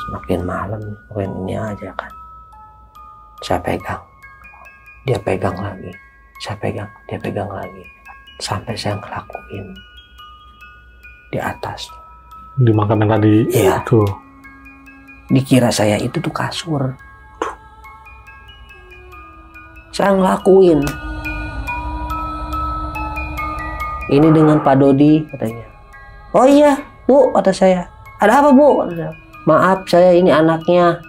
Semakin malam, makin ini aja kan. Saya pegang, dia pegang lagi. Saya pegang, dia pegang lagi. Sampai saya ngelakuin di atas. Di makam yang tadi iya. Itu. Dikira saya itu tuh kasur. Saya ngelakuin. Ini dengan Pak Dodi katanya. Oh iya, Bu, kata saya. Ada apa, Bu? Kata saya. Maaf, saya ini anaknya.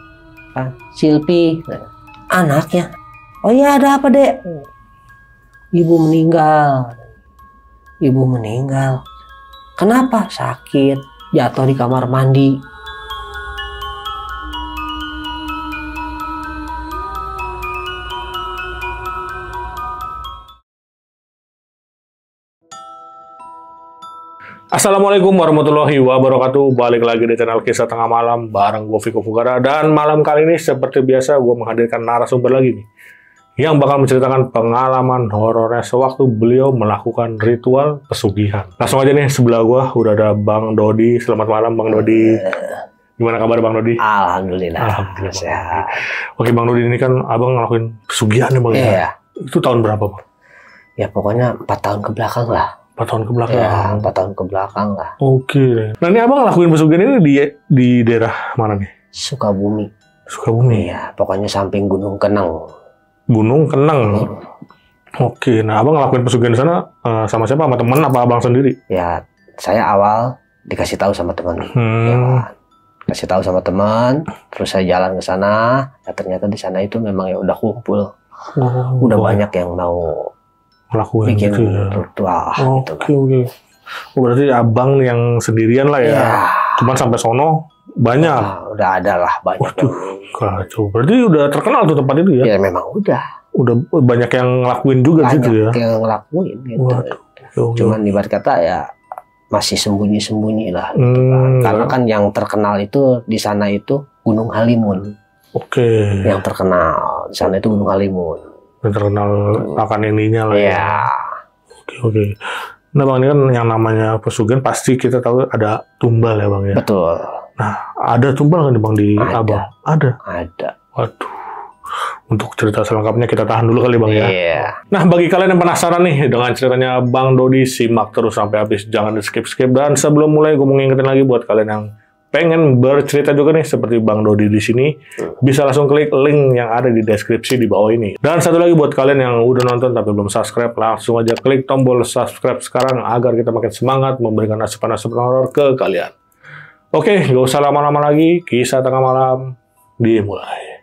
Silpi. Anaknya? Oh iya, ada apa, Dek? Ibu meninggal. Ibu meninggal. Kenapa? Sakit. Jatuh di kamar mandi. Assalamualaikum warahmatullahi wabarakatuh. Balik lagi di channel Kisah Tengah Malam bareng gue Viko Fugara. Dan malam kali ini seperti biasa gue menghadirkan narasumber lagi nih, yang bakal menceritakan pengalaman horornya sewaktu beliau melakukan ritual pesugihan. Langsung aja nih, sebelah gue udah ada Bang Dodi. Selamat malam Bang Dodi. Gimana kabar Bang Dodi? Alhamdulillah. Alhamdulillah. Sehat. Oke Bang Dodi, ini kan abang ngelakuin pesugihan ya Bang? Iya. Itu tahun berapa Bang? Ya pokoknya 4 tahun ke belakang lah. 4 tahun ke belakang? Ya, 4 tahun ke belakang lah. Oke. Nah ini abang ngelakuin pesugihan ini di daerah mana nih? Sukabumi. Sukabumi? Iya, pokoknya samping Gunung Keneng. Gunung Keneng. Oke, nah abang ngelakuin pesugihan di sana sama siapa? Sama temen apa abang sendiri? Ya, saya awal dikasih tahu sama teman. Ya, kasih tahu sama teman, terus saya jalan ke sana. Ya, ternyata di sana itu memang ya udah kumpul. Udah banyak yang mau ngelakuin bikin gitu ya. ritual gitu kan. Oke. Oh, berarti abang yang sendirian lah ya. Cuman sampai sono banyak. Nah, udah ada lah banyak. Waduh, kacau. Berarti udah terkenal tuh tempat itu ya? Ya memang udah. Udah banyak yang ngelakuin juga gitu ya? Banyak yang ngelakuin gitu. Waduh. Cuman ibarat kata ya masih sembunyi-sembunyi lah. Gitu kan. Karena kan yang terkenal itu di sana itu Gunung Halimun. Oke. Yang terkenal di sana itu Gunung Halimun. Yang terkenal akan ininya lah ya. Oke. Nah Bang, ini kan yang namanya pesugihan pasti kita tahu ada tumbal ya Bang ya? Betul. Nah, ada tumbal nggak nih Bang di abang? Ada? Ada. Waduh. Untuk cerita selengkapnya kita tahan dulu kali Bang ya? Iya. Nah, bagi kalian yang penasaran nih dengan ceritanya Bang Dodi, simak terus sampai habis. Jangan di skip-skip. Dan sebelum mulai, gue mau ngingetin lagi buat kalian yang pengen bercerita juga nih seperti Bang Dodi di sini, bisa langsung klik link yang ada di deskripsi di bawah ini. Dan satu lagi buat kalian yang udah nonton tapi belum subscribe, langsung aja klik tombol subscribe sekarang agar kita makin semangat memberikan asupan-asupan horor ke kalian. Oke, gak usah lama-lama lagi, Kisah Tengah Malam dimulai.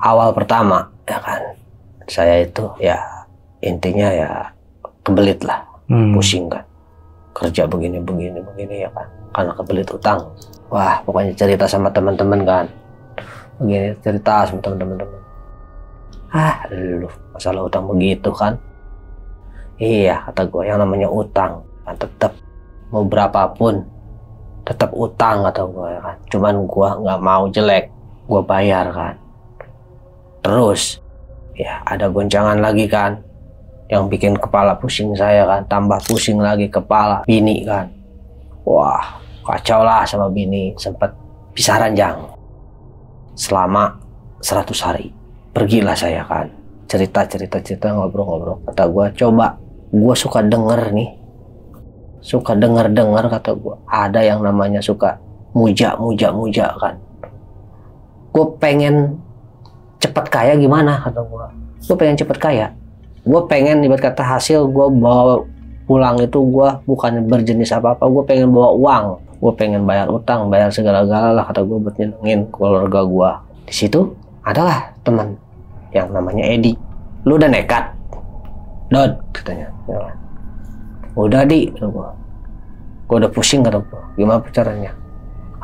Awal pertama ya kan, saya itu ya intinya ya kebelit lah, pusing kan, kerja begini ya kan, karena kebelit utang. Wah pokoknya cerita sama teman-teman kan, begini cerita sama teman-teman. Lu masalah utang begitu kan? Iya kata gue, yang namanya utang kan tetap mau berapapun tetap utang kata gue ya kan. Cuman gue nggak mau jelek, gue bayar kan. Terus ya ada goncangan lagi kan yang bikin kepala pusing saya kan, tambah pusing lagi kepala bini kan. Wah kacau lah sama bini, sempat pisah ranjang selama 100 hari. Pergilah saya kan, cerita ngobrol kata gue, coba gue suka denger kata gue, ada yang namanya suka muja kan. Gue pengen cepet kaya gimana kata gue pengen cepet kaya, gue pengen ibarat kata hasil gue bawa pulang itu gue bukan berjenis apa-apa, gue pengen bawa uang, gue pengen bayar utang, bayar segala-gala lah kata gue buat nyenengin keluarga gue. Di situ adalah teman yang namanya Edi. Lu udah nekat Dod katanya ya. Udah Di kata gue udah pusing kata gue, gimana caranya?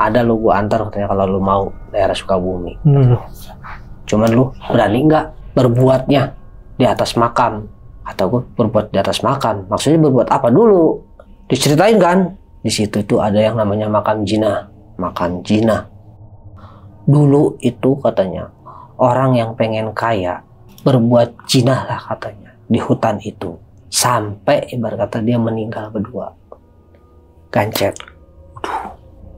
Ada lu gua antar katanya kalau lu mau daerah Sukabumi. Cuman lu berani nggak berbuatnya di atas makam? Kata gua, berbuat di atas makam. Maksudnya berbuat apa dulu? Diceritain kan? Di situ itu ada yang namanya makam jinah. Makam jinah. Dulu itu katanya orang yang pengen kaya berbuat jinah lah katanya di hutan itu sampai ibarat kata dia meninggal berdua. Gancet.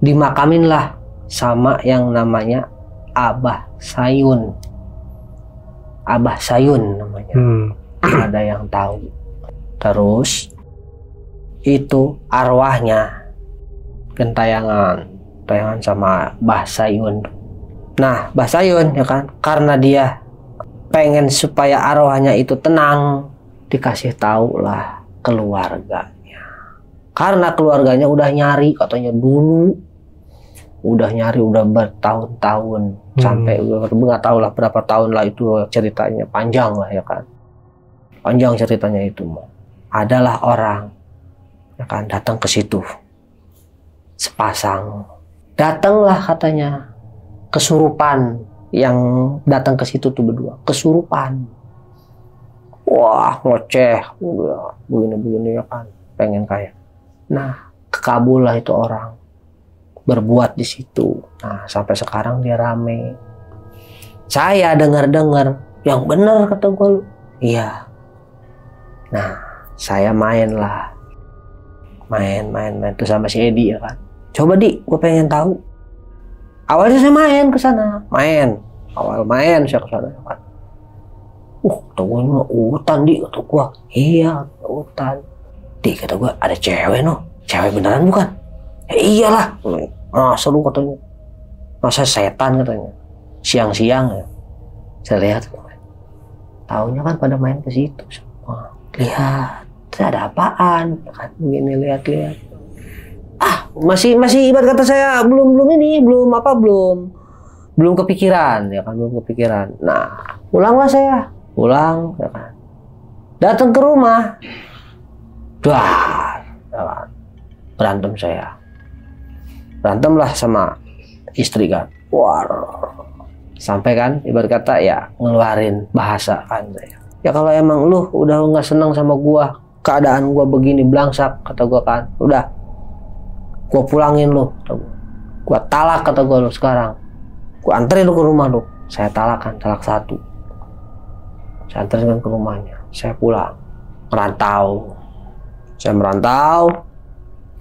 Dimakamin lah sama yang namanya Abah Sayun. Abah Sayun namanya. Ada yang tahu. Terus itu arwahnya gentayangan sama Mbah Sayun. Nah, Mbah Sayun ya kan, karena dia pengen supaya arwahnya itu tenang, dikasih tahu lah keluarganya. Karena keluarganya udah nyari katanya dulu, udah bertahun-tahun, sampai nggak tahu lah berapa tahun lah itu ceritanya, panjang lah ya kan, panjang ceritanya itu. Adalah orang ya kan datang ke situ, sepasang datanglah katanya kesurupan yang datang ke situ tuh berdua, kesurupan. Wah, ngoceh, begini ya kan, pengen kaya. Nah, kekabul lah itu orang berbuat di situ. Nah, sampai sekarang dia rame. Saya dengar yang benar kata gue. Iya. Nah, saya main tuh sama si Edi ya kan. Coba Di, gue pengen tahu. Awalnya saya main ke sana, awal main saya ke sana ya kan. Kata gue ini hutan Di, kata gue. Iya, hutan. Di, kata gue ada cewek cewek beneran bukan? Ya iyalah. Masa lu katanya, masa setan katanya. Siang-siang ya. Saya lihat, taunya kan pada main ke situ semua. Lihat, ada apaan? Kan begini lihat-lihat. Masih ibarat kata saya belum kepikiran ya kan, belum kepikiran. Nah, pulanglah saya, ya kan. Datang ke rumah. Berantem saya. Berantemlah sama istri kan. Wah. Sampai kan ibarat kata ya ngeluarin bahasa kan saya. Ya kalau emang lu udah nggak senang sama gua, keadaan gua begini belangsak kata gua kan. Udah. Gua pulangin lu, kata gua. Gua talak kata gua lu sekarang. Gua anterin lu ke rumah lu. Saya talak 1. Saya anterin ke rumahnya. Saya pulang. Merantau. Saya merantau,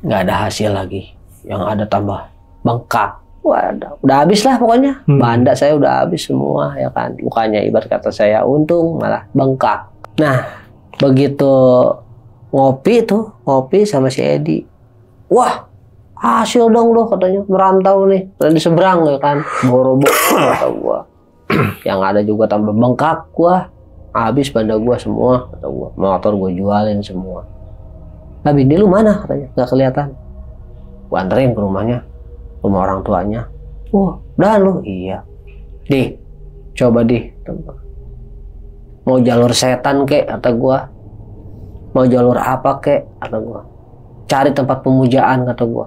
nggak ada hasil lagi. Yang ada tambah bengkak. Wah, udah habis lah pokoknya. Banda saya udah habis semua ya kan. Mukanya ibarat kata saya untung malah bengkak. Nah, begitu ngopi sama si Edi. Wah, hasil dong lo katanya, merantau nih. Di seberang ya kan. Boro-boro kata gua. Yang ada juga tambah bengkak gua. Habis banda gua semua kata gua. Motor gua jualin semua. Nah, bini lu mana katanya, nggak kelihatan. Gua anterin ke rumahnya, rumah orang tuanya. Udah lu, iya. Di, coba di, mau jalur setan kek kata gua, mau jalur apa kek kata gua. Cari tempat pemujaan kata gua,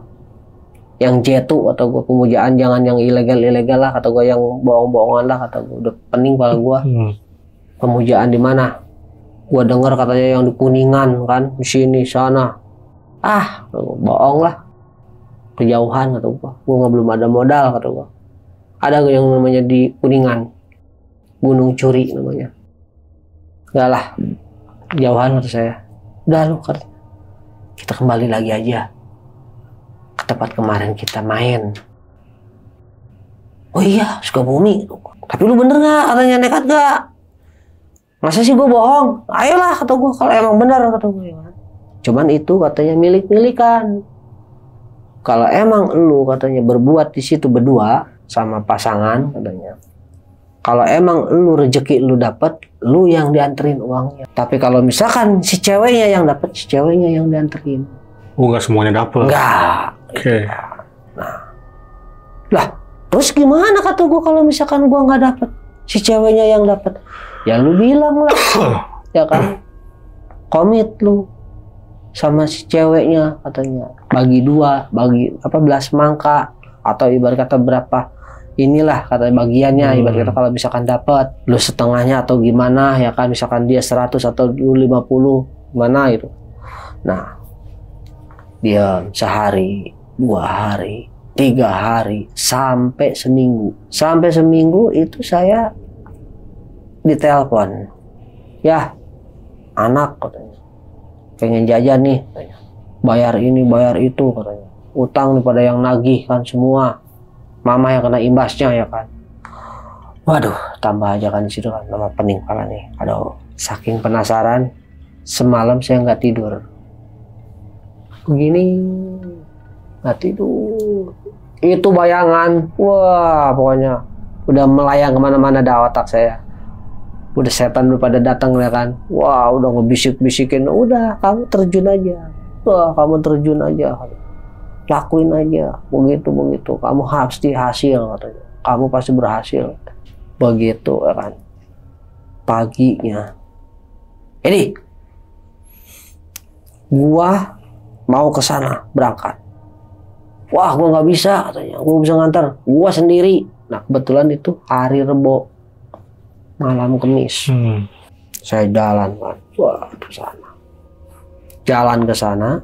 yang jetu kata gua, pemujaan jangan yang ilegal lah kata gua, yang bohong-bohongan lah kata gua. Udah pening kepala gua. Pemujaan di mana? Gua dengar katanya yang di Kuningan kan, di sini sana. Bohong lah. Kejauhan kata gua. Gua belum ada modal kata gua. Ada yang namanya di Kuningan, Gunung Curi namanya. Enggak lah, jauhan kata saya. Udah lu kata, kita kembali lagi aja ke tempat kemarin kita main. Oh iya, Sukabumi. Tapi lu bener nggak katanya, nekat nggak? Masa sih gue bohong? Ayolah kata gue, kalau emang benar kata gue. Cuman itu katanya milik-milikan. Kalau emang lu katanya berbuat di situ berdua sama pasangan katanya. Kalau emang lu rezeki lu dapat, lu yang dianterin uangnya. Tapi kalau misalkan si ceweknya yang dapat, si ceweknya yang dianterin. Nggak semuanya dapat. Nggak. Oke. Nah, lah terus gimana kata gue kalau misalkan gue nggak dapat, si ceweknya yang dapat? Ya lu bilang lah, ya kan, komit lu sama si ceweknya katanya, bagi 2, belas mangka, atau ibarat kata berapa inilah kata bagiannya, ibarat kata kalau misalkan dapat lu setengahnya atau gimana ya kan, misalkan dia 100 atau lu 50 mana itu. Nah, diam sehari, 2 hari, 3 hari, sampai seminggu. Sampai seminggu itu saya ditelepon. Ya, anak katanya, pengen jajan nih katanya. Bayar ini, bayar itu katanya. Utang pada yang nagih kan semua. Mama yang kena imbasnya ya kan. Waduh, tambah aja kan di situ kan nama pening kepala nih. Aduh, saking penasaran, semalam saya nggak tidur. Begini, nggak tidur. Itu bayangan, wah pokoknya udah melayang kemana-mana dah otak saya. Udah setan udah pada datang ya kan. Wah, udah ngebisik-bisikin, udah kamu terjun aja. Wah, kamu terjun aja. Lakuin aja, begitu. Kamu pasti hasil katanya. Kamu pasti berhasil. Begitu ya kan. Paginya, ini gua mau ke sana berangkat. Wah, gua nggak bisa katanya. Gua bisa ngantar. Gua sendiri. Nah, kebetulan itu hari Rebo, malam Kamis. Saya jalan kan. Wah, ke sana. Jalan ke sana,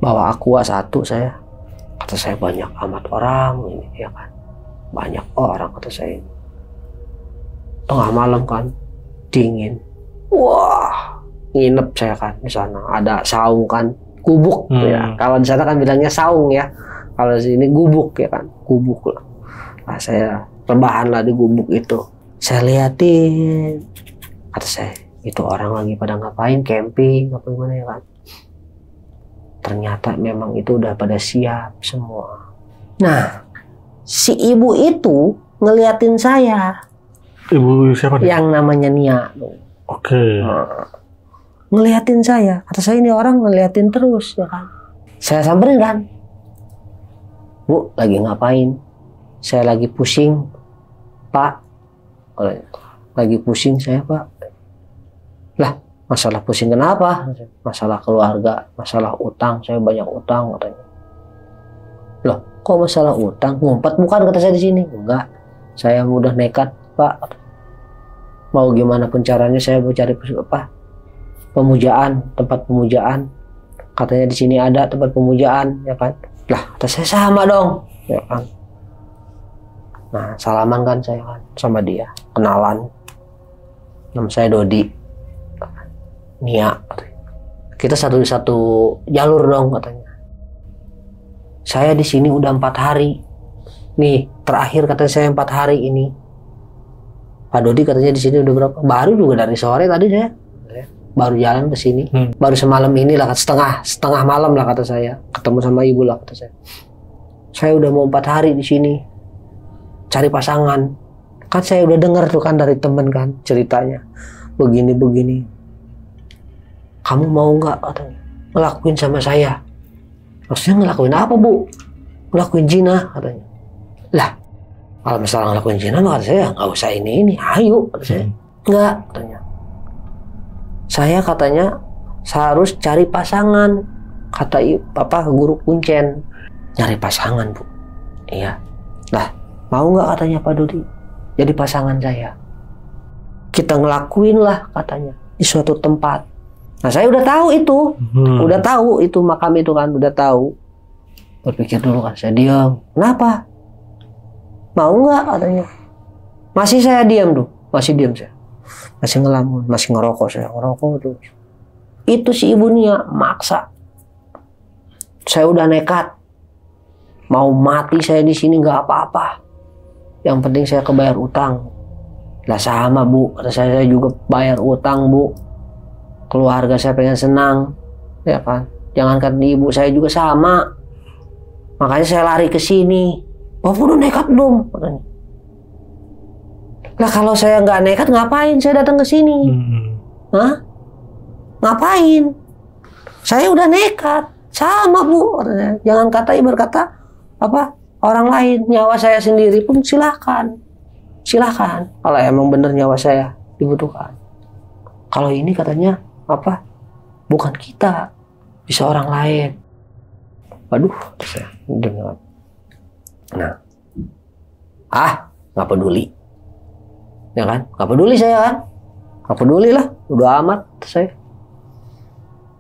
bawa Aqua 1 saya. Kata saya banyak amat orang ini ya kan. Banyak orang kata saya. Tengah malam kan, dingin. Wah, nginep saya kan di sana. Ada saung kan, gubuk ya. Kalau di sana kan bilangnya saung ya. Kalau di sini gubuk ya kan, gubuk lah. Nah, saya rebahan lah di gubuk itu. Saya liatin, kata saya, itu orang lagi pada ngapain, camping, apa gimana ya kan. Ternyata memang itu udah pada siap semua. Nah, si ibu itu ngeliatin saya. Ibu siapa nih? Yang namanya Nia. Oke. Nah, ngeliatin saya. Kata saya ini orang ngeliatin terus ya kan. Saya samperin kan. Bu, lagi ngapain? Saya lagi pusing, Pak. Lagi pusing saya, Pak. Lah, masalah pusing kenapa? Masalah keluarga, masalah utang. Saya banyak utang katanya. Loh, kok masalah utang? Ngumpet bukan kata saya di sini? Enggak. Saya udah nekat, Pak. Mau gimana pun caranya saya mau cari apa? Pemujaan, tempat pemujaan. Katanya di sini ada tempat pemujaan, ya kan? Lah, kata saya sama dong, ya kan? Nah, salaman kan saya kan sama dia, kenalan. Nama saya Dodi. Nia. Kita satu jalur dong katanya. Saya di sini udah 4 hari. Nih, terakhir katanya saya 4 hari ini. Pak Dodi katanya di sini udah berapa? Baru juga dari sore tadi saya. Baru jalan ke sini. Baru semalam inilah, setengah malam lah kata saya. Ketemu sama ibu lah kata saya. Saya udah mau 4 hari di sini. Cari pasangan. Kan saya udah dengar tuh kan dari temen kan ceritanya. Begini. Kamu mau nggak katanya ngelakuin sama saya? Maksudnya ngelakuin apa, Bu? Ngelakuin zina katanya. Lah, kalau misalnya ngelakuin zina mah kata saya nggak usah ini. Ayo kata saya. Nggak katanya. Saya katanya harus cari pasangan. Kata Bapak guru kuncen. Nyari pasangan, Bu. Iya. Lah, mau nggak katanya Pak Dodi jadi pasangan saya? Kita ngelakuin lah katanya di suatu tempat. Nah, saya udah tahu itu. Udah tahu itu makam itu kan, udah tahu. Berpikir dulu kan, saya diam. Kenapa? Mau nggak katanya? Masih saya diam tuh, masih diam saya. Masih ngelamun, masih ngerokok saya, ngerokok terus. Itu si ibu Nia maksa. Saya udah nekat. Mau mati saya di sini nggak apa-apa. Yang penting saya kebayar utang. Lah sama, Bu, kata saya juga bayar utang, Bu. Keluarga saya pengen senang, ya kan? Jangankan ibu saya juga sama. Makanya saya lari ke sini. Bapak udah nekat belum? Katanya. Lah kalau saya nggak nekat ngapain saya datang ke sini? Hah? Ngapain? Saya udah nekat. Sama, Bu. Katanya. Jangan kata ibarat kata apa orang lain, nyawa saya sendiri pun silahkan. Kalau emang bener nyawa saya dibutuhkan. Kalau ini katanya apa? Bukan kita, bisa orang lain. Waduh, saya dengar. Nah, nggak peduli, ya kan? Nggak peduli saya kan? Nggak peduli lah, udah amat saya.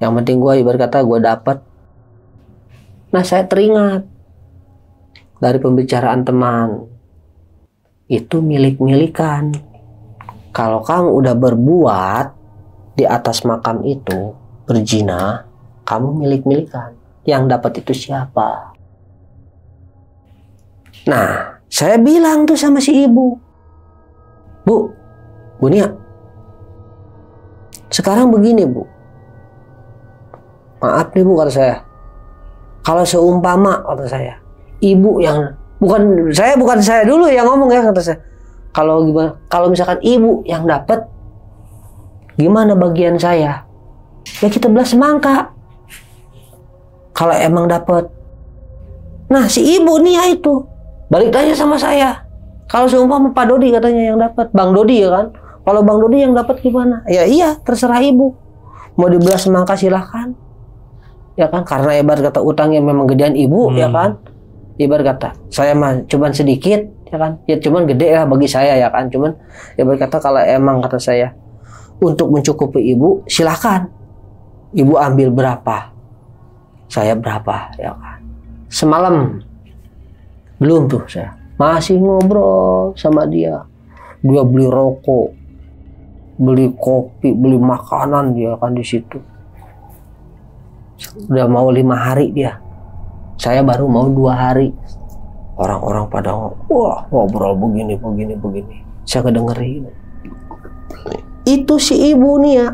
Yang penting gue ibarat kata gue dapat. Nah, saya teringat dari pembicaraan teman, itu milik-milikan. Kalau kamu udah berbuat di atas makam itu, berzina, kamu milik-milikan. Yang dapat itu siapa? Nah, saya bilang tuh sama si ibu, Bu Nia, sekarang begini Bu, maaf nih Bu, kata saya, kalau seumpama, kata saya, ibu yang bukan saya dulu yang ngomong ya, kata saya, kalau gimana, kalau misalkan ibu yang dapat, gimana bagian saya? Ya kita belah semangka kalau emang dapat. Nah, si ibu Nia itu balik tanya sama saya, kalau seumpama Pak Dodi katanya yang dapat, Bang Dodi ya kan, kalau Bang Dodi yang dapat gimana? Ya iya, terserah ibu, mau dibelah semangka silahkan, ya kan, karena ibarat kata utangnya memang gedean ibu, ya kan, ibarat kata saya mah cuman sedikit, ya kan, ya cuman gede lah bagi saya, ya kan, cuman ibarat kata kalau emang kata saya untuk mencukupi ibu silahkan, ibu ambil berapa, saya berapa, ya kan. Semalam belum tuh, saya masih ngobrol sama dia beli rokok, beli kopi, beli makanan, dia kan di situ. Udah mau 5 hari dia, saya baru mau 2 hari. Orang-orang pada wah ngobrol begini. Saya kedengerin. Itu si ibu nih ya,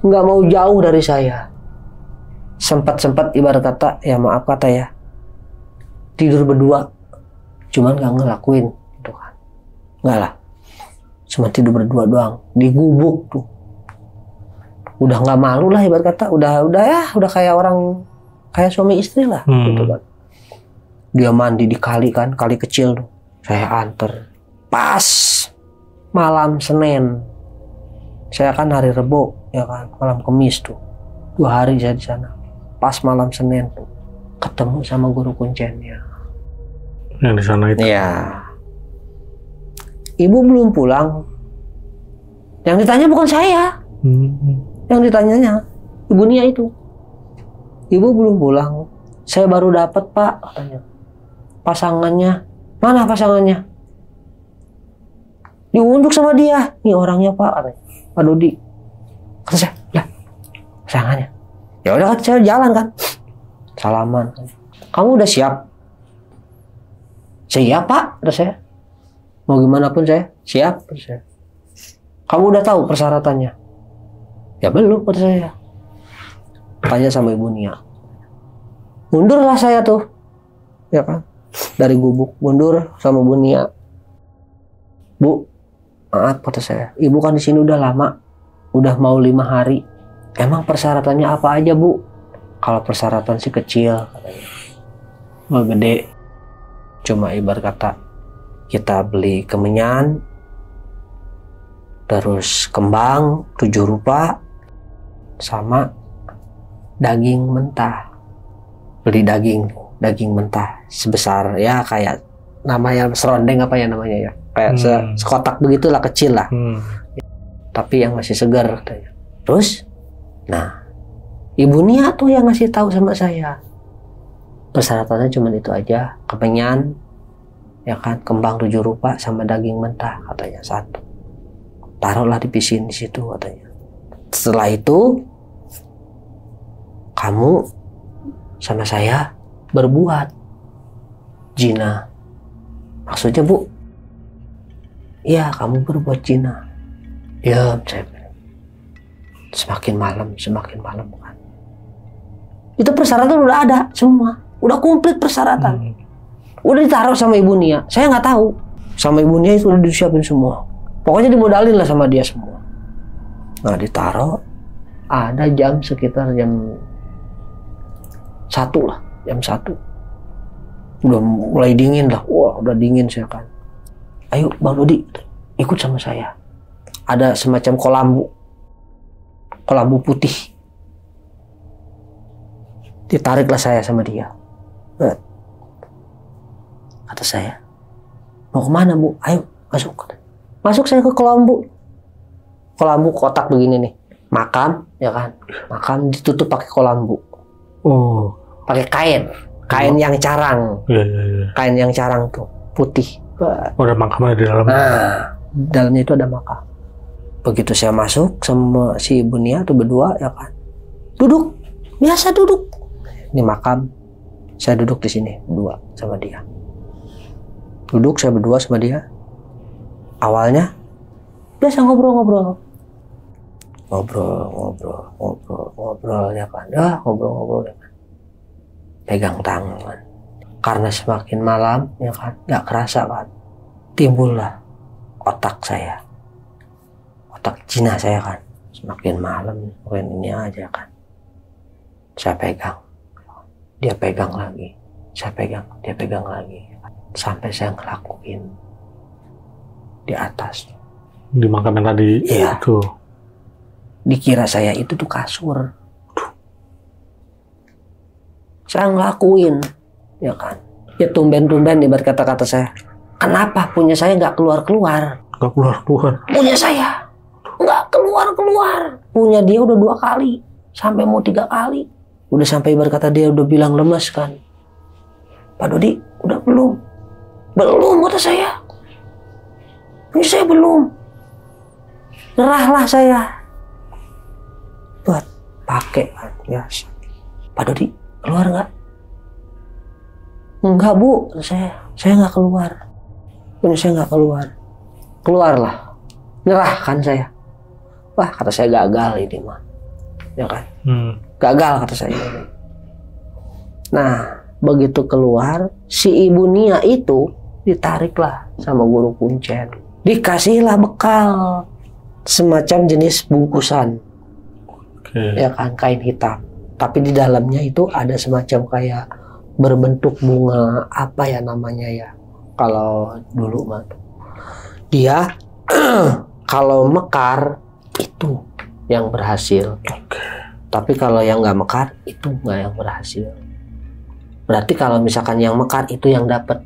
nggak mau jauh dari saya. Sempat ibarat kata, ya maaf kata ya, tidur berdua, cuman nggak ngelakuin gitu kan, nggak lah, cuma tidur berdua doang di gubuk tuh. Udah nggak malu lah ibarat kata, udah kayak orang, kayak suami istri lah gitu kan. Dia mandi di kali kan, kali kecil tuh, saya anter pas malam Senin, saya kan hari Rebo ya kan, malam Kamis tuh 2 hari saya di sana. Pas malam Senin tuh ketemu sama guru kuncennya yang di sana itu. Ya, ibu belum pulang. Yang ditanya bukan saya, yang ditanyanya ibu Nia itu. Ibu belum pulang, saya baru dapat Pak, katanya. Pasangannya, mana pasangannya? Diunjuk sama dia, nih orangnya Pak, katanya, Pak Dodi. Kata saya, lah pasangannya. Ya udah kan, saya jalan kan, salaman. Kamu udah siap? Siap Pak, kata saya. Mau gimana pun saya siap, kata saya. Kamu udah tahu persyaratannya? Ya belum, kata saya. Tanya sama ibu Nia. Mundurlah saya tuh, ya kan, dari gubuk, mundur sama Bu Nia. Bu, maaf kata saya, ibu kan di sini udah lama, udah mau 5 hari. Emang persyaratannya apa aja Bu? Kalau persyaratan sih kecil, katanya. Nggak gede. Cuma ibarat kata kita beli kemenyan, terus kembang 7 rupa, sama daging mentah. Beli daging mentah sebesar ya kayak namanya serondeng apa ya namanya ya, kayak sekotak begitulah, kecil lah. Tapi yang masih segar katanya. Terus nah, ibu Nia tuh yang ngasih tahu sama saya. Persyaratannya cuma itu aja, kemenyan, ya kan, kembang 7 rupa sama daging mentah katanya 1. Taruhlah di pisin di situ katanya. Setelah itu kamu sama saya berbuat zina. Maksudnya Bu? Iya, kamu berbuat zina. Ya, saya semakin malam kan. Itu persyaratan udah ada semua, udah komplit persyaratan, udah ditaruh sama ibu Nia. Saya nggak tahu, sama ibu Nia itu udah disiapin semua. Pokoknya dimodalin lah sama dia semua. Nah, ditaruh, ada jam sekitar jam 1 lah, jam 1. Udah mulai dingin lah, wah udah dingin saya kan. Ayo Bang Dodi, ikut sama saya. Ada semacam kolambu putih. Ditariklah saya sama dia. kata saya. Mau kemana Bu? Ayo masuk. Masuk saya ke kolam Bu. Kolam Bu kotak begini nih. Makam, ya kan? Makam ditutup pakai kolam Bu. Oh. Pakai kain yang carang. Iya. Kain yang carang tuh, putih. Oh, ada makamnya di dalam. Nah, dalamnya itu ada makam. Begitu saya masuk sama si Ibu Nia tuh berdua, ya kan? Duduk, biasa duduk. Ini makam. Saya duduk di sini berdua sama dia. Duduk saya berdua sama dia. Awalnya biasa ngobrol ya kan. Ngobrol ya kan. Pegang tangan. Karena semakin malam ya kan, nggak kerasa kan. Timbullah otak saya. Otak Cina saya kan. Semakin malam, semakin ini aja kan. Saya pegang. Dia pegang lagi. Saya pegang, dia pegang lagi. Sampai saya ngelakuin di atas. Di makam yang tadi iya. Itu. Dikira saya itu tuh kasur. Saya ngelakuin, ya kan. Ya tumben-tumben ibarat kata-kata saya. Kenapa punya saya nggak keluar-keluar? Nggak keluar-keluar. Punya saya nggak keluar-keluar. Punya dia udah 2 kali. Sampai mau 3 kali. Udah sampai ibarat kata dia udah bilang lemes kan. Pak Dodi, udah belum? Belum kata saya. Punya saya belum. Nyerahlah saya. Buat pakai kan. Ya. Pak Dodi, keluar nggak? Enggak Bu, saya nggak keluar. Punya saya nggak keluar. Keluarlah. Nyerahkan saya. Wah, kata saya gagal ini mah. Ya kan? Gagal kata saya. Nah, begitu keluar, si Ibu Nia itu ditariklah sama guru kuncen. Dikasihlah bekal semacam jenis bungkusan. Ya kan, kain hitam. Tapi di dalamnya itu ada semacam kayak berbentuk bunga, apa ya namanya ya. Kalau dulu mah dia kalau mekar itu yang berhasil. Tapi kalau yang nggak mekar itu nggak yang berhasil. Berarti kalau misalkan yang mekar itu yang dapat.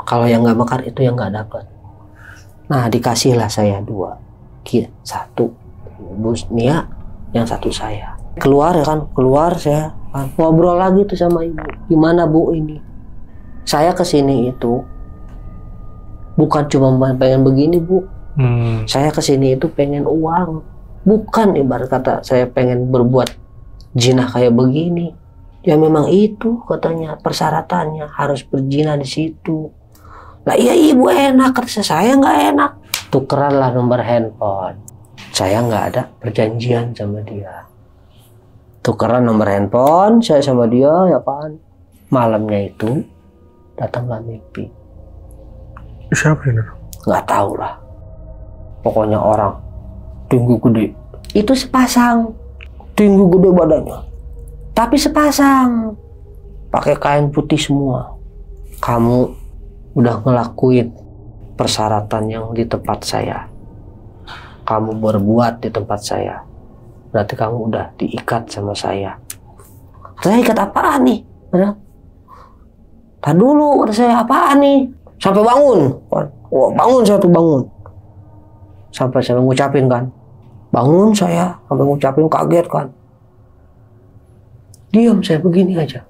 Kalau yang nggak mekar itu yang nggak dapat. Nah, dikasihlah saya 2. 1 Bu Nia, yang 1 saya. Keluar ya kan, keluar saya kan. Ngobrol lagi tuh sama ibu. Gimana Bu ini? Saya kesini itu bukan cuma pengen begini Bu. Saya kesini itu pengen uang. Bukan ibarat kata saya pengen berbuat jinah kayak begini. Ya memang itu katanya persyaratannya harus berzina di situ. Lah iya ibu enak, kata saya nggak enak. Tukeranlah nomor handphone. Saya nggak ada perjanjian sama dia. Tukeran nomor handphone saya sama dia ya kan. Malamnya itu datanglah mimpi. Siapa ini? Nggak tahu lah. Pokoknya orang tinggi gede. Itu sepasang. Tinggi gede badannya. Tapi sepasang. Pakai kain putih semua. Kamu udah ngelakuin persyaratan yang di tempat saya. Kamu berbuat di tempat saya. Berarti kamu udah diikat sama saya. Saya ikat apaan nih? Tadi dulu kata saya apaan nih? Sampai bangun. Oh, bangun saya tuh bangun. Sampai saya ngucapin kan. Bangun saya sampai ngucapin kaget kan. Diam saya begini aja.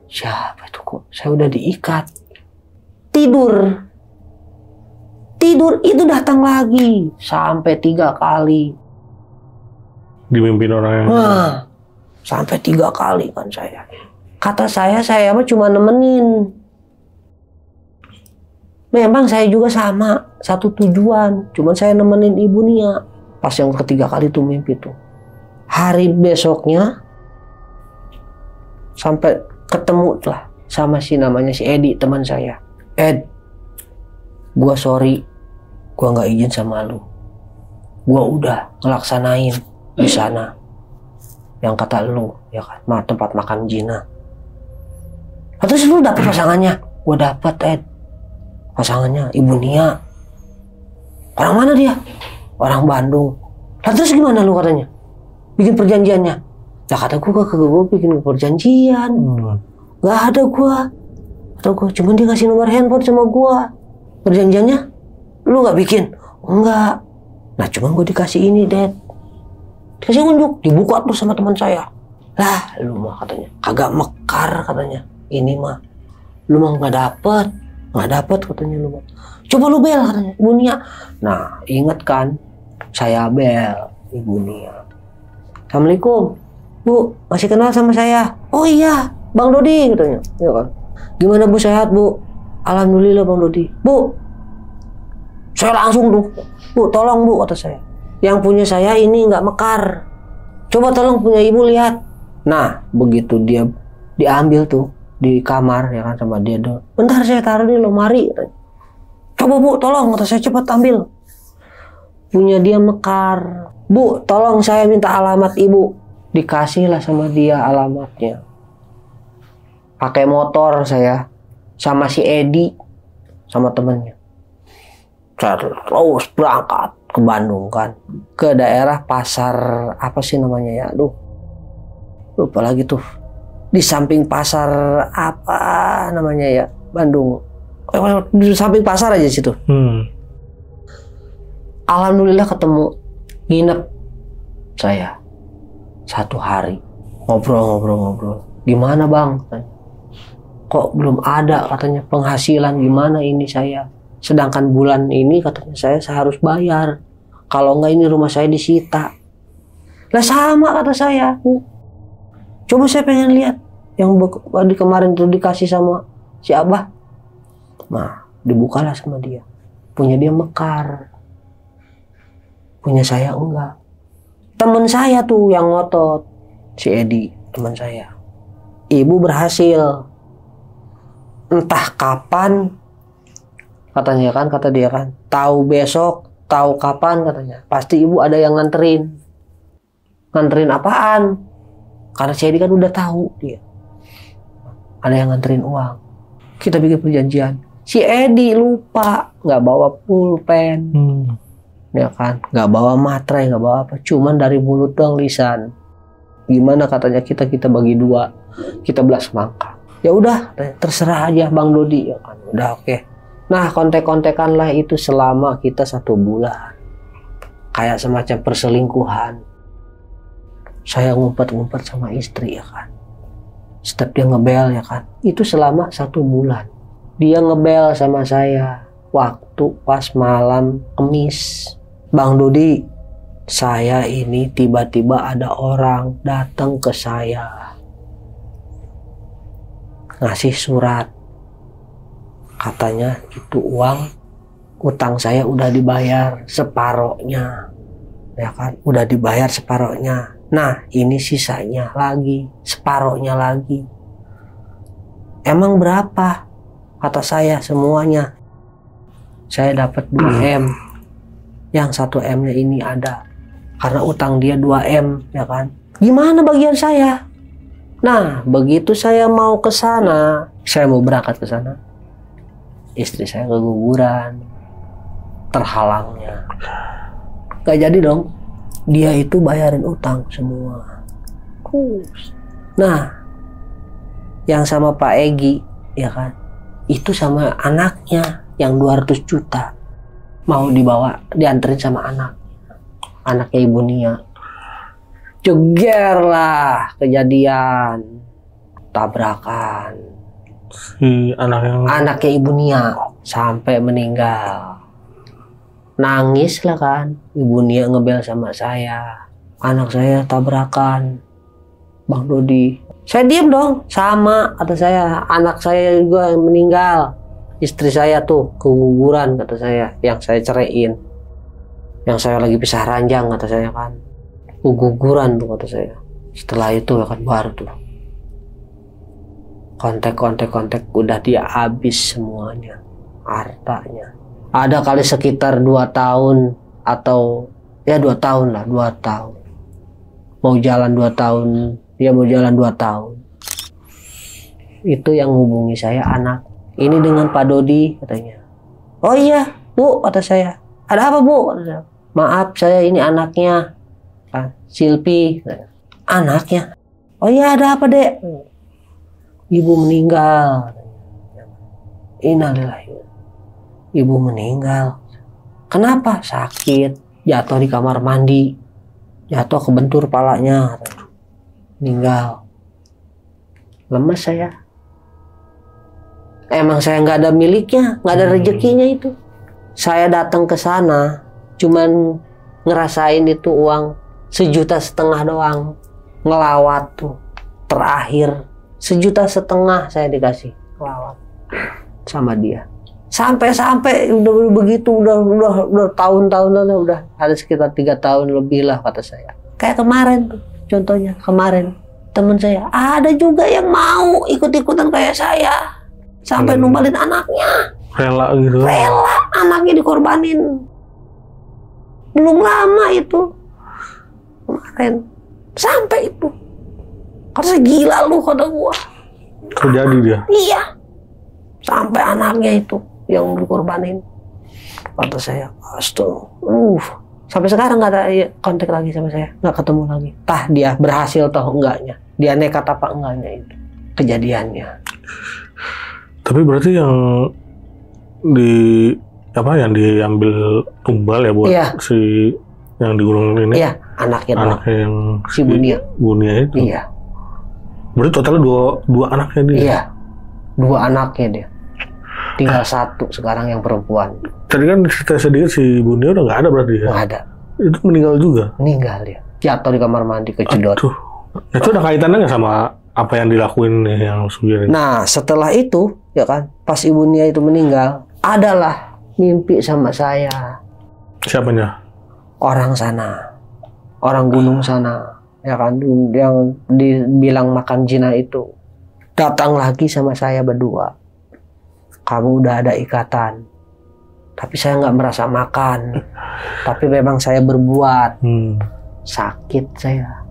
Siapa itu kok? Saya udah diikat. Tidur itu datang lagi sampai 3 kali. Dimimpin orang yang sampai 3 kali kan saya. Kata saya mah cuma nemenin. Memang saya juga sama, satu tujuan. Cuman saya nemenin Ibu Nia. Pas yang ketiga kali tuh mimpi tuh. Hari besoknya sampai ketemu lah sama si namanya si Edi, teman saya. Ed, gua sorry, gua nggak izin sama lu. Gua udah ngelaksanain di sana yang kata lu, ya kan, tempat makan Jina. Terus lu dapet pasangannya? Gua dapet Ed, pasangannya Ibu Nia. Orang mana dia? Orang Bandung. Terus gimana lu katanya? Bikin perjanjiannya? Lah kata gua bikin perjanjian. Gak ada gua. Kata gue, cuman dia kasih nomor handphone sama gue. Perjanjiannya, lu gak bikin? Enggak. Nah cuman gue dikasih ini, Dad. Dikasih unjuk, dibuka tuh sama teman saya. Lah, lu mah katanya, kagak mekar katanya. Ini mah, lu mah gak dapet katanya lu mah. Coba lu bel katanya, Ibu Nia. Nah, inget kan, saya bel Ibu Nia. Assalamualaikum, Bu, masih kenal sama saya? Oh iya, Bang Dodi katanya. Ya kan? Gimana Bu, sehat Bu? Alhamdulillah Bang Dodi. Bu, saya langsung tuh, Bu tolong Bu kata saya. Yang punya saya ini nggak mekar. Coba tolong punya Ibu lihat. Nah, begitu dia diambil tuh di kamar ya kan sama dia dong. Bentar saya taruh di lemari katanya. Coba Bu tolong kata saya, cepat ambil. Punya dia mekar. Bu, tolong saya minta alamat Ibu. Dikasihlah sama dia alamatnya. Pakai motor saya sama si Edi sama temennya. Terus berangkat ke Bandung kan, ke daerah pasar apa sih namanya ya, lupa lagi tuh, di samping pasar apa namanya ya, Bandung, di samping pasar aja situ. Alhamdulillah ketemu, nginep saya 1 hari, ngobrol. Gimana Bang? Kok belum ada katanya penghasilan, gimana ini saya? Sedangkan bulan ini katanya saya harus bayar. Kalau enggak ini rumah saya disita. Lah sama kata saya. Coba saya pengen lihat yang kemarin tuh dikasih sama si Abah. Nah, dibukalah sama dia. Punya dia mekar. Punya saya enggak. Temen saya tuh yang ngotot. Si Edi, teman saya. Ibu berhasil. Entah kapan katanya kan, kata dia kan, tahu besok, tahu kapan katanya, pasti Ibu ada yang nganterin apaan, karena si Edi kan udah tahu dia ada yang nganterin uang. Kita bikin perjanjian, si Edi lupa nggak bawa pulpen, ya kan, nggak bawa materai, nggak bawa apa, cuman dari mulut doang lisan. Gimana katanya kita bagi 2, kita belas semangka. Ya udah, terserah aja Bang Dodi, ya kan, udah oke. Nah, kontek-kontekan lah itu selama kita 1 bulan. Kayak semacam perselingkuhan. Saya ngumpet-ngumpet sama istri ya kan. Setiap dia ngebel ya kan. Itu selama 1 bulan. Dia ngebel sama saya. Waktu pas malam Kamis. Bang Dodi, saya ini tiba-tiba ada orang datang ke saya. Ngasih surat. Katanya itu uang utang saya udah dibayar separohnya, ya kan, udah dibayar separohnya. Nah ini sisanya lagi, separohnya lagi. Emang berapa? Kata saya semuanya. Saya dapat 2M, yang 1M-nya ini ada, karena utang dia 2M, ya kan. Gimana bagian saya? Nah begitu saya mau ke sana, saya mau berangkat ke sana. Istri saya keguguran, terhalangnya. Gak jadi dong. Dia itu bayarin utang semua. Nah, yang sama Pak Egi, ya kan, itu sama anaknya yang 200 juta. Mau dibawa, dianterin sama anaknya Ibu Nia. Jeger lah kejadian. Tabrakan. Si anaknya Ibu Nia sampai meninggal. Nangis lah kan, Ibu Nia ngebel sama saya, anak saya tabrakan Bang Dodi. Saya diem dong, sama kata saya, anak saya juga yang meninggal, istri saya tuh keguguran kata saya, yang saya ceraiin, yang saya lagi pisah ranjang kata saya kan, keguguran tuh kata saya. Setelah itu ya kan baru tuh kontek udah dia habis semuanya, hartanya. Ada kali sekitar 2 tahun atau ya 2 tahun lah, 2 tahun. Mau jalan 2 tahun, dia mau jalan 2 tahun. Itu yang hubungi saya anak. Ini dengan Pak Dodi katanya. Oh iya Bu kata saya. Ada apa Bu? Kata saya. Maaf saya ini anaknya, Silpi. Anaknya. Oh iya ada apa Dek? Ibu meninggal. Innalillahi. Ibu meninggal. Kenapa? Sakit, jatuh di kamar mandi, jatuh kebentur palanya, meninggal. Lemes saya. Emang saya nggak ada miliknya, nggak ada rezekinya itu. Saya datang ke sana, cuman ngerasain itu uang 1,5 juta doang, ngelawat tuh. Terakhir 1,5 juta saya dikasih ngelawat sama dia. Sampai udah begitu, udah tahun-tahun udah ada sekitar 3 tahun lebih lah kata saya. Kayak kemarin tuh, contohnya kemarin teman saya ada juga yang mau ikut-ikutan kayak saya. Sampai numbalin anaknya. Rela gitu. Rela anaknya dikorbanin. Belum lama itu. Kemarin. Sampai itu. Kata saya, gila lu kata gua. Terjadi dia? Iya. Sampai anaknya itu yang dikorbanin. Kata saya, astaga. Sampai sekarang gak ada kontak lagi sama saya. Gak ketemu lagi. Tah dia berhasil toh enggaknya. Dia nekat apa enggaknya itu. Kejadiannya. Tapi berarti yang yang diambil tumbal ya buat si yang di gunung ini? Iya, anaknya yang si Bunia itu. Iya. Berarti totalnya dua anaknya dia. Iya, 2 anaknya dia. Tinggal 1 sekarang yang perempuan. Tadi kan cerita sedikit si Bunia udah nggak ada berarti ya? Nggak ada. Itu meninggal juga? Meninggal dia. Jatuh di kamar mandi kejedot. Itu ada kaitannya nggak sama apa yang dilakuin yang Sugiri? Nah, setelah itu, ya kan, pas ibunya itu meninggal, adalah mimpi sama saya. Siapanya? Orang sana, orang gunung sana, ya kan, yang dibilang makan jina itu, datang lagi sama saya berdua. Kamu udah ada ikatan, tapi saya nggak merasa makan, tapi memang saya berbuat. Sakit saya,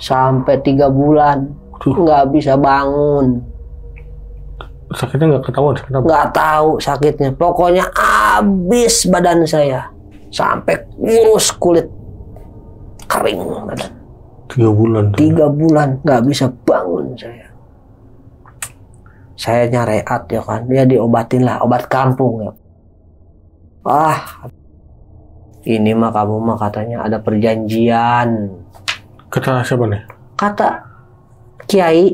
sampai 3 bulan. Nggak bisa bangun. Sakitnya nggak ketahuan? Nggak tahu sakitnya. Pokoknya habis badan saya. Sampai kurus kulit. Kering badan. 3 bulan? 3 bulan nggak bisa bangun saya. Saya nyareat ya kan. Dia diobatin lah. Obat kampung ya. Ini mah kamu mah katanya ada perjanjian. Kata siapa nih? Kata Kiai.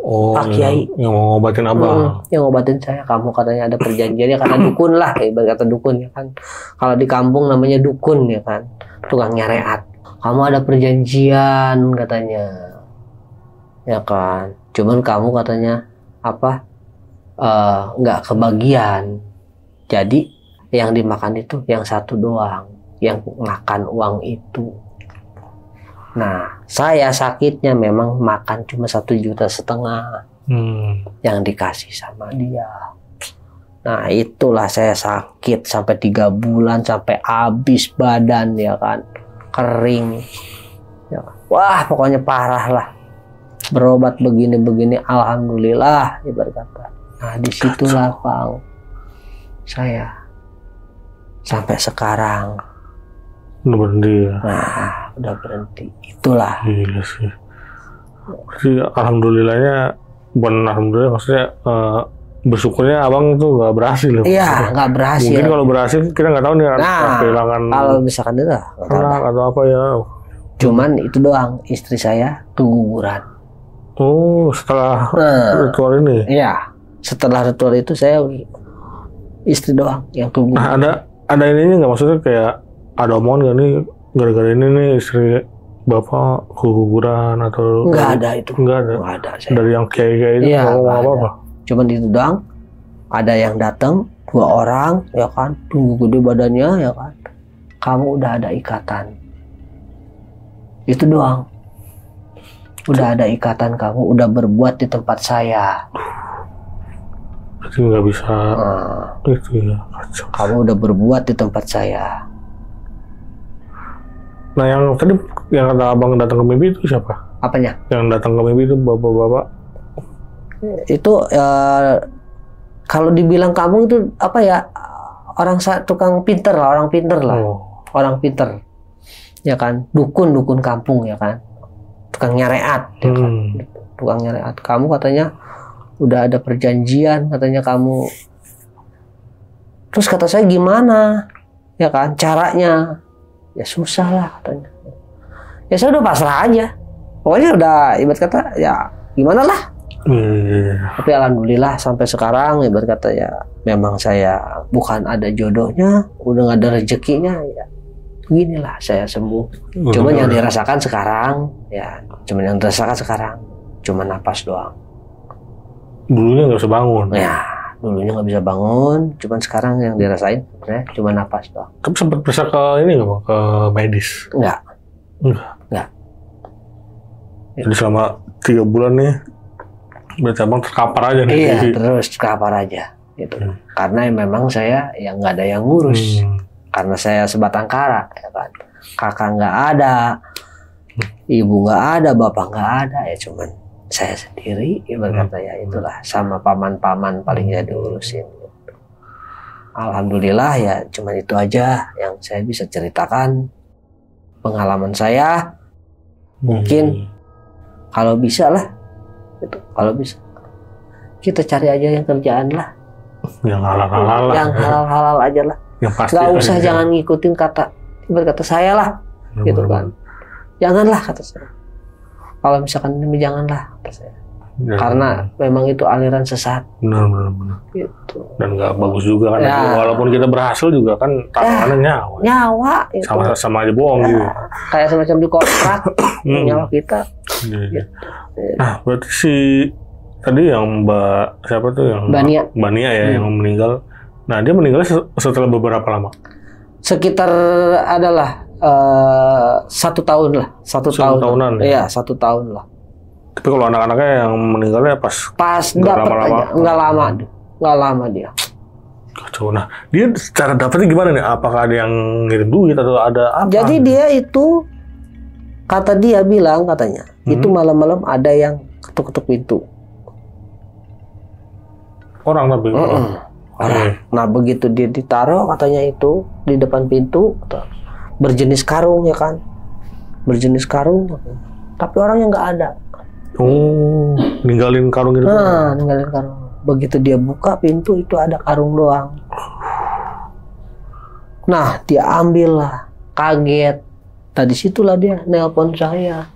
Pak Kiai yang mau ngobatin abang. Yang ngobatin saya. Kamu katanya ada perjanjiannya karena dukun lah, ibarat kata dukun ya kan. Kalau di kampung namanya dukun ya kan, tukang nyareat. Kamu ada perjanjian katanya, ya kan. Cuman kamu katanya nggak kebagian. Jadi yang dimakan itu yang 1 doang, yang makan uang itu. Nah, saya sakitnya memang makan cuma 1,5 juta yang dikasih sama dia. Nah, itulah saya sakit sampai 3 bulan, sampai habis badan ya kan, kering. Ya. Wah, pokoknya parah lah. Berobat begini-begini, alhamdulillah ibarat kata. Nah, disitulah Bang, saya sampai sekarang. Udah berhenti ya? Nah, udah berhenti. Itulah. Gila sih. Jadi alhamdulillahnya, bukan alhamdulillah, maksudnya bersyukurnya abang tuh nggak berhasil. Iya, nggak berhasil. Mungkin kalau berhasil kita nggak tahu nih, kehilangan kalau misalkan itu anak atau apa ya. Cuman itu doang, istri saya keguguran. Oh, setelah ritual ini? Iya, setelah ritual itu saya istri doang yang keguguran. Nah, ada ininya nggak, maksudnya kayak ada omongan nggak nih gara-gara ini nih istri bapak keguguran atau? Nggak ada itu. Nggak ada. Saya. Dari yang kayak itu ngomong apa-apa. Cuman itu doang. Ada yang datang 2 orang ya kan, tinggi gede badannya ya kan. Kamu udah ada ikatan. Itu doang. Udah ada ikatan, kamu udah berbuat di tempat saya. Berarti nggak bisa itu ya. Kamu udah berbuat di tempat saya. Nah, yang tadi yang kata abang datang ke mimpi itu siapa? Apanya? Yang datang ke mimpi itu bapak-bapak? Itu kalau dibilang kamu itu apa ya, tukang pinter lah, orang pinter lah. Orang pinter. Ya kan, dukun kampung ya kan. Tukang nyareat ya kan. Tukang nyareat. Kamu katanya udah ada perjanjian katanya kamu. Terus kata saya gimana? Ya kan, caranya. Ya susah lah katanya. Ya saya udah pasrah aja. Pokoknya udah ibarat kata ya gimana lah. Tapi alhamdulillah sampai sekarang ibarat kata ya memang saya bukan ada jodohnya, udah nggak ada rezekinya ya. Beginilah saya sembuh. Cuman yang dirasakan sekarang ya, cuman yang dirasakan sekarang cuma napas doang. Dulunya nggak bisa bangun. Ya, dulunya nggak bisa bangun, cuman sekarang yang dirasain ya cuma napas doang. Tapi sempat periksa ke ini nggak, ke medis? Enggak. Jadi selama 3 bulan nih, berarti abang terkapar aja nih? Iya, terus terkapar aja. Gitu. Karena memang saya yang nggak ada yang ngurus. Karena saya sebatang kara, ya kan. Kakak nggak ada, ibu nggak ada, bapak nggak ada, ya cuman saya sendiri. Ibarat kata ya itulah, sama paman-paman paling ya diurusin. Gitu. Alhamdulillah ya cuman itu aja yang saya bisa ceritakan pengalaman saya. Mungkin kalau bisa lah, gitu. Kalau bisa kita cari aja yang kerjaan lah, yang halal-halal, yang halal-halal aja lah. Nggak usah jangan ngikutin kata saya lah, gitu kan. Janganlah kata saya. Kalau misalkan ini janganlah kata saya. Karena memang itu aliran sesat. Benar. Gitu. Dan nggak bagus juga kan. Walaupun kita berhasil juga kan taruhannya nyawa. Nyawa. Itu. Sama aja bohong gitu. Kayak semacam di kontrak nyawa kita. Gitu. Nah, berarti si tadi yang Mbak siapa tuh yang Bania ya yang meninggal. Nah, dia meninggal setelah beberapa lama? Sekitar adalah 1 tahun lah. 1 tahun. Tahunan ya? Iya, 1 tahun lah. Tapi kalau anak-anaknya yang meninggalnya pas dapat aja. Nggak lama dia. Kacau. Nah, dia cara dapetnya gimana nih? Apakah ada yang ngirim duit atau ada apa? Jadi dia itu, kata dia bilang katanya, itu malam-malam ada yang ketuk-ketuk pintu. Orang tapi orang. Nah begitu dia ditaruh katanya itu di depan pintu, berjenis karung ya kan, berjenis karung, tapi orangnya nggak ada. Oh, ninggalin karung itu? Nah, ninggalin karung. Begitu dia buka pintu itu ada karung doang. Nah dia ambil lah, kaget. Tadi situlah dia nelpon saya.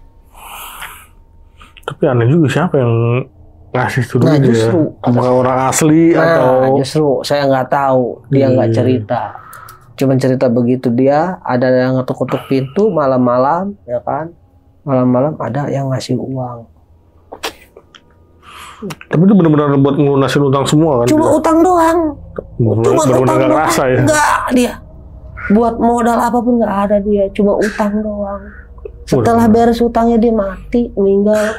Tapi aneh juga siapa yang ngasih itu nah, dulu justru, ya? Apakah orang asli atau? Justru saya nggak tahu, dia nggak cerita. Cuman cerita begitu dia ada yang ngetuk-ketuk pintu malam-malam, ya kan? Malam-malam ada yang ngasih uang. Tapi itu benar-benar buat ngelunasin utang semua kan? Cuma utang doang. Benar-benar nggak ngerasa ya? Nggak dia. Buat modal apapun nggak ada dia, cuma utang doang. Setelah beres utangnya dia mati, meninggal.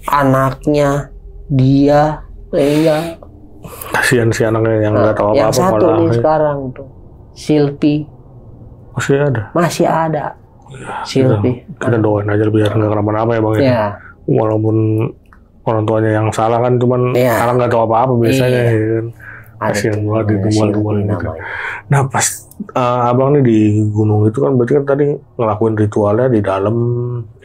Anaknya dia meninggal. Kasihan si anaknya yang nggak tahu apa-apa. Yang satu nih sekarang tuh, Silpi. Masih ada. Ya, Silpi. Kita doain aja biar nggak kenapa-napa ya bang. Ya. Walaupun orang tuanya yang salah kan, cuman anak nggak tahu apa-apa biasanya. Ya kan. Kasihan banget itu mual-mual gitu. Nah pas abang nih di gunung itu kan berarti kan tadi ngelakuin ritualnya di dalam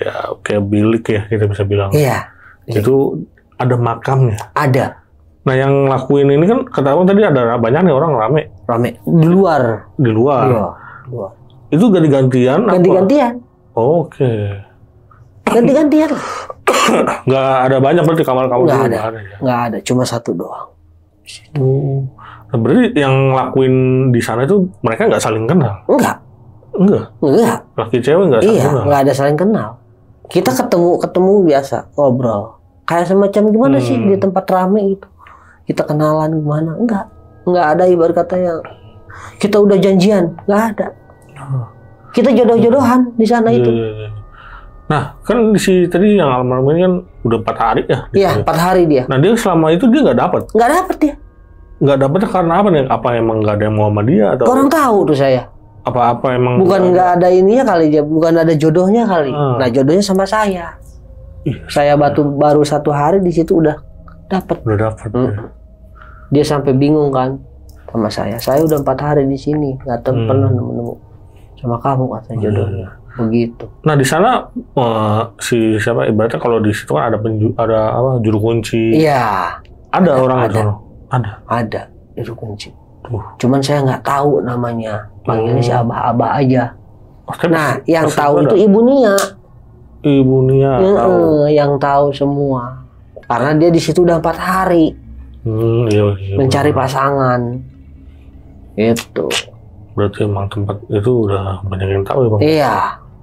ya kayak bilik ya kita bisa bilang. Iya. Itu ada makamnya. Ada. Nah yang ngelakuin ini kan kata abang tadi ada banyak nih orang rame. Di luar. Di luar. Iya. Itu ganti-gantian? Ganti-gantian. Oke. Ganti-gantian. Nggak ada banyak berarti kamar-kamar? Nggak ada. Cuma 1 doang. Nah, berarti yang ngelakuin di sana itu mereka nggak saling kenal? Enggak. Laki cewek nggak saling kenal? Iya, nggak ada saling kenal. Kita ketemu biasa, ngobrol. Kayak semacam gimana sih di tempat rame gitu. Kita kenalan gimana? Enggak ada ibarat kata yang kita udah janjian, nggak ada. Kita jodoh-jodohan di sana itu. Nah, kan tadi yang almarhum ini kan udah 4 hari ya? Iya, 4 hari dia. Nah, dia selama itu dia nggak dapat? Nggak dapat dia. Nggak dapatnya karena apa nih? Apa emang nggak ada yang mau sama dia? Atau kurang tahu tuh saya. Apa emang? Bukan nggak ada ininya kali, bukan ada jodohnya kali. Nah, jodohnya sama saya. Saya baru 1 hari di situ udah dapat. Udah dapat. Dia sampai bingung kan sama saya. Saya udah 4 hari di sini, nggak pernah nemu sama kamu kata jodohnya. begitu. Nah di sana si siapa ibaratnya kalau di situ kan ada apa juru kunci. Iya. Ada orang itu. Ada juru kunci. Cuman saya nggak tahu namanya. Panggilnya si Abah-Abah aja. Nah, yang tahu itu Ibu Nia. Ibu Nia tahu. Yang tahu semua. Karena dia di situ udah 4 hari. Iya, mencari pasangan. Itu. Berarti emang tempat itu udah banyak yang tahu ya Bang? Iya,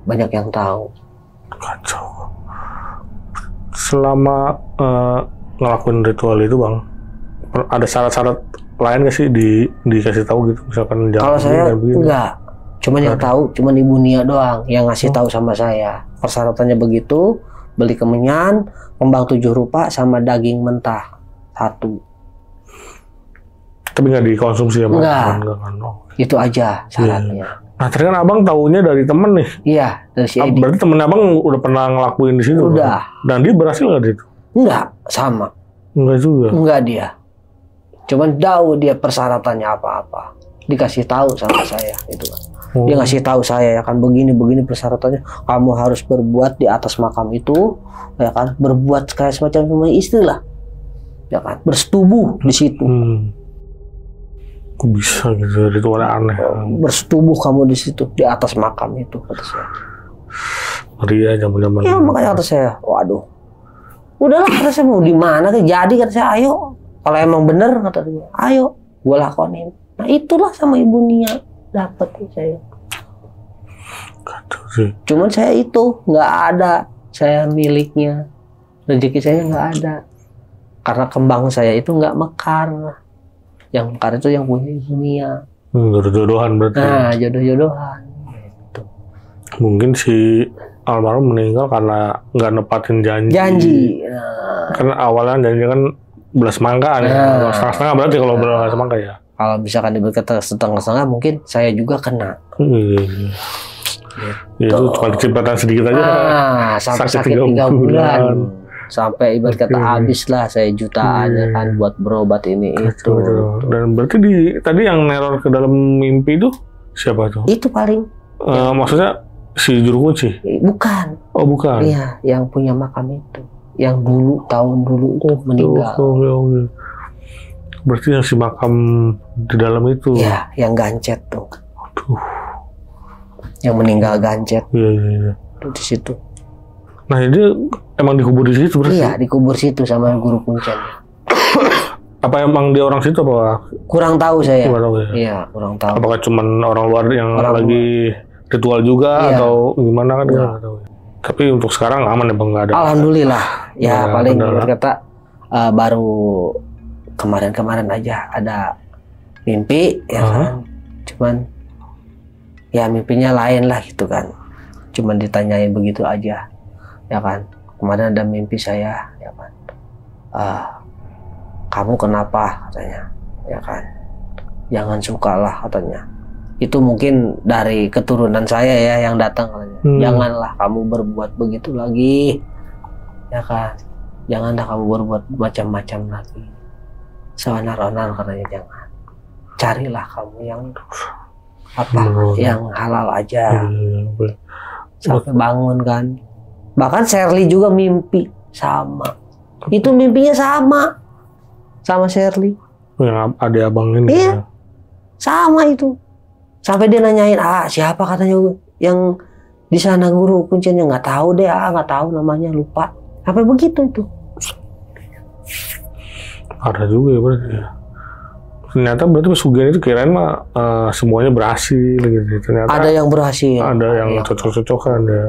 banyak yang tahu. Kacau. Selama ngelakuin ritual itu Bang, ada syarat-syarat lain nggak sih dikasih tahu gitu? Misalkan kalau saya enggak. Cuman yang tahu cuman Ibu Nia doang yang ngasih tahu sama saya. Persyaratannya begitu, beli kemenyan, kembang 7 rupa sama daging mentah 1. Tapi nggak dikonsumsi ya Bang? Enggak. Itu aja syaratnya. Nah, ternyata kan Abang taunya dari temen nih. Iya, dari si Edi. Berarti temen Abang udah pernah ngelakuin di situ? Udah. Bang? Dan dia berhasil nggak di situ? Enggak, sama. Enggak juga? Enggak dia. Cuman tahu dia persyaratannya apa-apa. Dikasih tahu sama saya itu kan. Dia ngasih tahu saya ya kan begini persyaratannya. Kamu harus berbuat di atas makam itu, ya kan? Berbuat kayak semacam suami istri lah, ya kan? Bersetubuh di situ. Kok bisa gitu? Ritualnya aneh. Bersetubuh kamu di situ di atas makam itu kata saya. Ngeri ya zaman-zaman. Ya makanya kata saya, waduh, udahlah kata saya mau di mana? Jadi kata saya, ayo. Kalau emang bener kata dia, ayo, gue lakonin. Nah itulah sama Ibu Nia dapat saya. Cuman saya itu nggak ada, saya miliknya, rezeki saya nggak ada. Karena kembang saya itu nggak mekar. Yang mekar itu yang punya Ibu Nia. Jodoh-jodohan berarti. Nah jodoh-jodohan. Gitu. Mungkin si almarhum meninggal karena nggak nepatin janji. Karena awalnya janji kan belas mangga nih. Setengah-setengah berarti kalau belas mangga ya. Kalau misalkan diberkata setengah-setengah mungkin saya juga kena. Gitu. Itu cuma kecepatan sedikit aja. Sampai sakit 3 bulan. Sampai ibarat kata habis lah saya jutaan ya kan buat berobat ini itu. Dan berarti tadi yang neror ke dalam mimpi itu siapa tuh? Itu paling. Maksudnya si juru kunci? Bukan. Oh bukan. Iya, yang punya makam itu. Yang dulu tahun dulu itu meninggal. Berarti yang si makam di dalam itu? Iya, yang gancet tuh. Aduh. Yang meninggal gancet. Iya. Tuh di situ. Nah dia emang dikubur di situ berarti? Iya, dikubur situ sama guru kuncen. Apa emang dia orang situ apa? Kurang tahu saya. Kurang tahu ya? Iya, kurang tahu. Apakah cuman orang luar yang lagi ritual juga atau gimana kan? Nggak tahu. Tapi untuk sekarang aman ya Bang, nggak ada? Alhamdulillah. Ya paling kata baru kemarin aja ada mimpi ya kan. Cuman ya mimpinya lain lah gitu kan. Cuman ditanyain begitu aja. Ya kan. Kemarin ada mimpi saya ya kan. Kamu kenapa katanya. Ya kan. Jangan sukalah katanya. Itu mungkin dari keturunan saya ya yang datang katanya. Janganlah kamu berbuat begitu lagi. Ya kan. Janganlah kamu berbuat macam-macam lagi. Seonar-onar katanya jangan. Carilah kamu yang yang halal aja. Sampai bangun kan. Bahkan Shirley juga mimpi sama. Itu mimpinya sama Shirley. Yang ada abang ini. Iya. Sama itu. Sampai dia nanyain, siapa katanya yang di sana guru kuncinya nggak tahu deh, nggak tahu namanya, lupa. Sampai begitu itu. Ada juga ya berarti ya. Ternyata berarti pesugihan itu kirain mah semuanya berhasil gitu. Ternyata ada yang berhasil. Ada yang cocok-cocokan ya.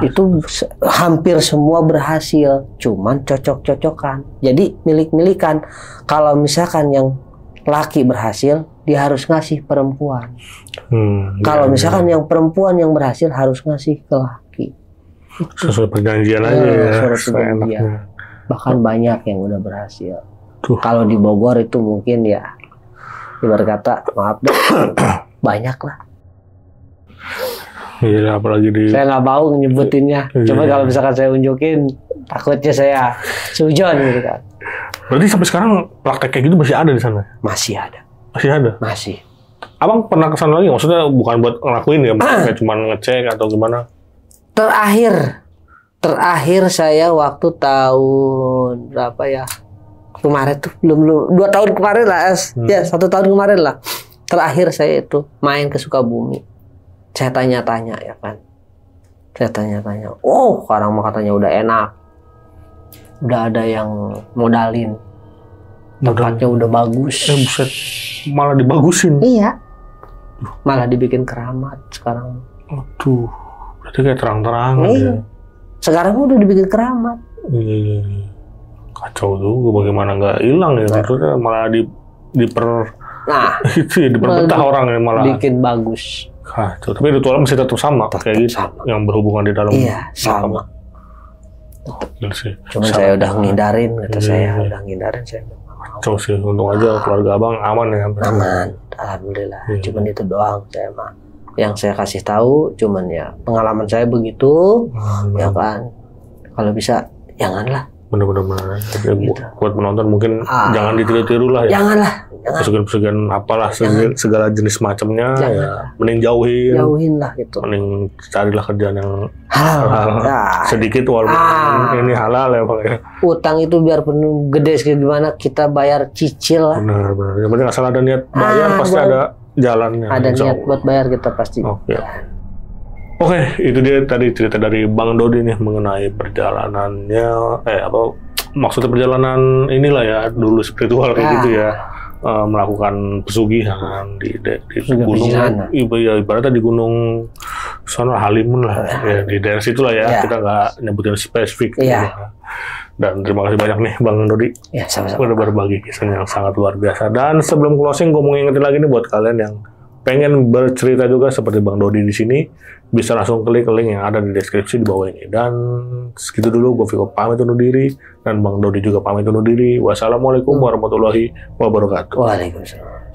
Itu hampir semua berhasil, cuman cocok-cocokan. Jadi milik-milikan. Kalau misalkan yang laki berhasil, dia harus ngasih perempuan. Kalau misalkan yang perempuan yang berhasil harus ngasih ke laki. Sesuai perjanjian aja ya. Perjanjian. Bahkan banyak yang udah berhasil. Kalau di Bogor itu mungkin ya, ibarat kata maaf deh, banyak lah. Iya, apalagi saya nggak mau nyebutinnya. Coba kalau misalkan saya unjukin, takutnya saya sujon gitu kan. Berarti sampai sekarang praktek kayak gitu masih ada di sana? Masih ada. Masih ada? Masih. Abang pernah kesana lagi? Maksudnya bukan buat ngelakuin ya, maksudnya cuma ngecek atau gimana? Terakhir saya waktu tahun berapa ya? Kemarin tuh belum 2 tahun kemarin lah, ya 1 tahun kemarin lah. Terakhir saya itu main ke Sukabumi. Saya tanya-tanya ya kan. Saya tanya-tanya. Oh, sekarang mah katanya udah enak. Udah ada yang modalin. Tempatnya udah bagus. Buset, malah dibagusin. Iya. Malah dibikin keramat sekarang. Aduh, berarti kayak terang-terangan ya. Sekarang udah dibikin keramat. Iya. Kacau juga, bagaimana nggak hilang ya? Maksudnya malah itu ya, diperbentak orang ya malah. Bikin bagus. Kacau, tapi ritualnya masih tetap sama, kayak gitu. Sama. Yang berhubungan di dalam. Iya, sama. Cuman saya udah ngindarin, saya udah ngindarin. Kacau sih, untung aja keluarga abang aman ya. Aman, alhamdulillah. Cuman itu doang saya mah. Yang saya kasih tahu, cuman ya pengalaman saya begitu, ya kan. Kalau bisa, janganlah. Bener-bener. Gitu. Buat penonton mungkin jangan ditiru-tiru lah ya. Jangan. Pesugihan apalah segala jenis macamnya ya. Mending jauhin lah gitu. Mending carilah kerjaan yang halal. Sedikit walaupun ini halal ya Pak ya. Utang itu biarpun gede segini gimana kita bayar cicil lah. Benar. Yang penting asal ada niat bayar pasti ada jalannya. Ada niat buat bayar kita pasti. Oke, itu dia tadi cerita dari Bang Dodi nih mengenai perjalanannya, maksudnya perjalanan inilah ya, dulu spiritual kayak gitu ya, melakukan pesugihan di gunung, ibaratnya di gunung sana Halimun lah, ya, di daerah situ lah ya, kita nggak nyebutin spesifik. Ya. Dan terima kasih banyak nih Bang Dodi, udah berbagi kisah yang sangat luar biasa. Dan sebelum closing, gue mau ngingetin lagi nih buat kalian yang pengen bercerita juga seperti Bang Dodi di sini, bisa langsung klik link yang ada di deskripsi di bawah ini. Dan segitu dulu, gue Viko pamit undur diri, dan Bang Dodi juga pamit undur diri. Wassalamualaikum warahmatullahi wabarakatuh. Waalaikumsalam.